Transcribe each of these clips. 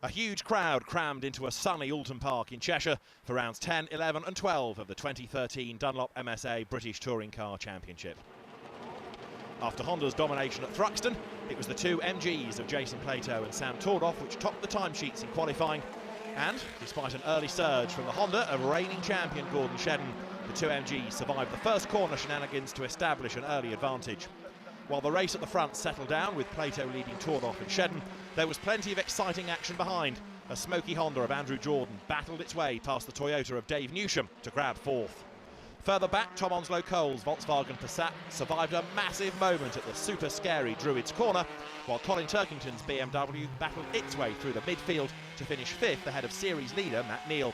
A huge crowd crammed into a sunny Oulton Park in Cheshire for rounds 10, 11 and 12 of the 2013 Dunlop MSA British Touring Car Championship. After Honda's domination at Thruxton, it was the two MGs of Jason Plato and Sam Tordoff which topped the timesheets in qualifying. And, despite an early surge from the Honda of reigning champion Gordon Shedden, the two MGs survived the first corner shenanigans to establish an early advantage. While the race at the front settled down with Plato leading Tordoff and Shedden, there was plenty of exciting action behind. A smoky Honda of Andrew Jordan battled its way past the Toyota of Dave Newsham to grab fourth. Further back, Tom Onslow Cole's Volkswagen Passat survived a massive moment at the super scary Druids corner, while Colin Turkington's BMW battled its way through the midfield to finish fifth ahead of series leader Matt Neal.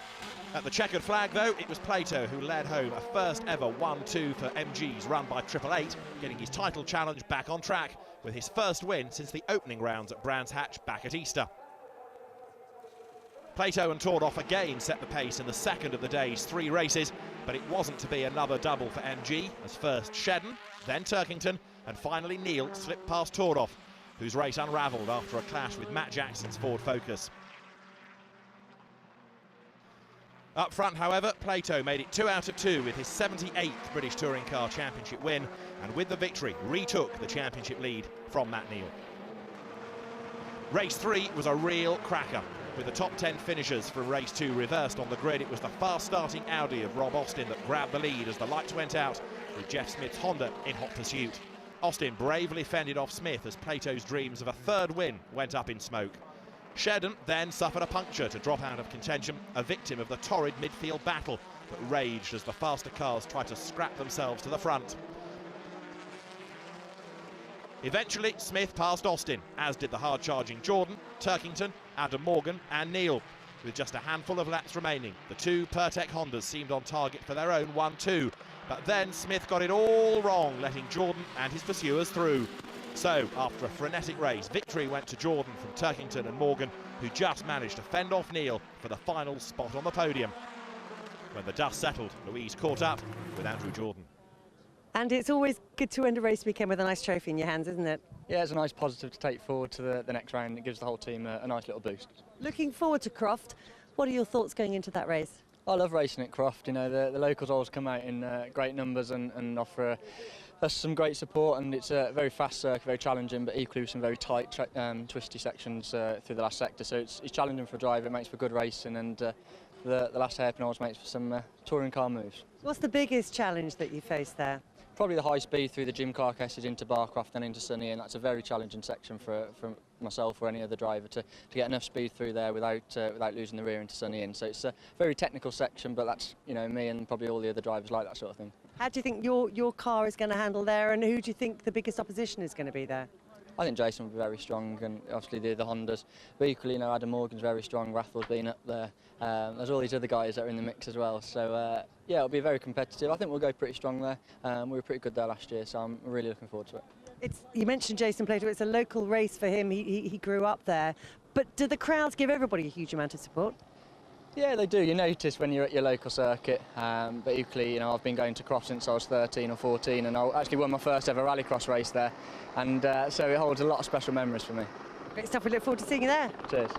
At the checkered flag, though, it was Plato who led home a first ever 1-2 for MGs run by 888, getting his title challenge back on track with his first win since the opening rounds at Brands Hatch back at Easter. Plato and Tordoff again set the pace in the second of the day's three races, but it wasn't to be another double for MG, as first Shedden, then Turkington, and finally Neal slipped past Tordoff, whose race unravelled after a clash with Matt Jackson's Ford Focus. Up front, however, Plato made it 2 out of 2 with his 78th British Touring Car Championship win, and with the victory retook the championship lead from Matt Neal. Race 3 was a real cracker. With the top 10 finishers from race 2 reversed on the grid, it was the fast-starting Audi of Rob Austin that grabbed the lead as the lights went out, with Jeff Smith's Honda in hot pursuit. Austin bravely fended off Smith as Plato's dreams of a third win went up in smoke. Shedden then suffered a puncture to drop out of contention, a victim of the torrid midfield battle that raged as the faster cars tried to scrap themselves to the front. Eventually, Smith passed Austin, as did the hard-charging Jordan, Turkington, Adam Morgan and Neal. With just a handful of laps remaining, the two Pertec Hondas seemed on target for their own 1-2. But then Smith got it all wrong, letting Jordan and his pursuers through. So, after a frenetic race, victory went to Jordan from Turkington and Morgan, who just managed to fend off Neal for the final spot on the podium. When the dust settled, Louise caught up with Andrew Jordan. And it's always good to end a race weekend with a nice trophy in your hands, isn't it? Yeah, it's a nice positive to take forward to the next round. It gives the whole team a nice little boost. Looking forward to Croft, what are your thoughts going into that race? I love racing at Croft. You know, the locals always come out in great numbers and offer us some great support, and it's a very fast circuit, very challenging, but equally with some very tight, twisty sections through the last sector. So it's challenging for a driver, it makes for good racing, and the last hairpin always makes for some touring car moves. What's the biggest challenge that you face there? Probably the high speed through the Jim Carcasses into Barcroft and into Sunny, and that's a very challenging section for myself or any other driver to get enough speed through there without losing the rear into Sunny in. So it's a very technical section, but that's, you know, me and probably all the other drivers like that sort of thing. How do you think your car is going to handle there, and who do you think the biggest opposition is going to be there? I think Jason will be very strong, and obviously the Hondas. But equally, you know, Adam Morgan's very strong, Rathel's been up there. There's all these other guys that are in the mix as well. So, yeah, it'll be very competitive. I think we'll go pretty strong there. We were pretty good there last year, so I'm really looking forward to it. You mentioned Jason Plato, it's a local race for him. He grew up there. But do the crowds give everybody a huge amount of support? Yeah, they do. You notice when you're at your local circuit, but equally, you know, I've been going to Croft since I was 13 or 14, and I actually won my first ever rallycross race there, and so it holds a lot of special memories for me. Great stuff. We look forward to seeing you there. Cheers.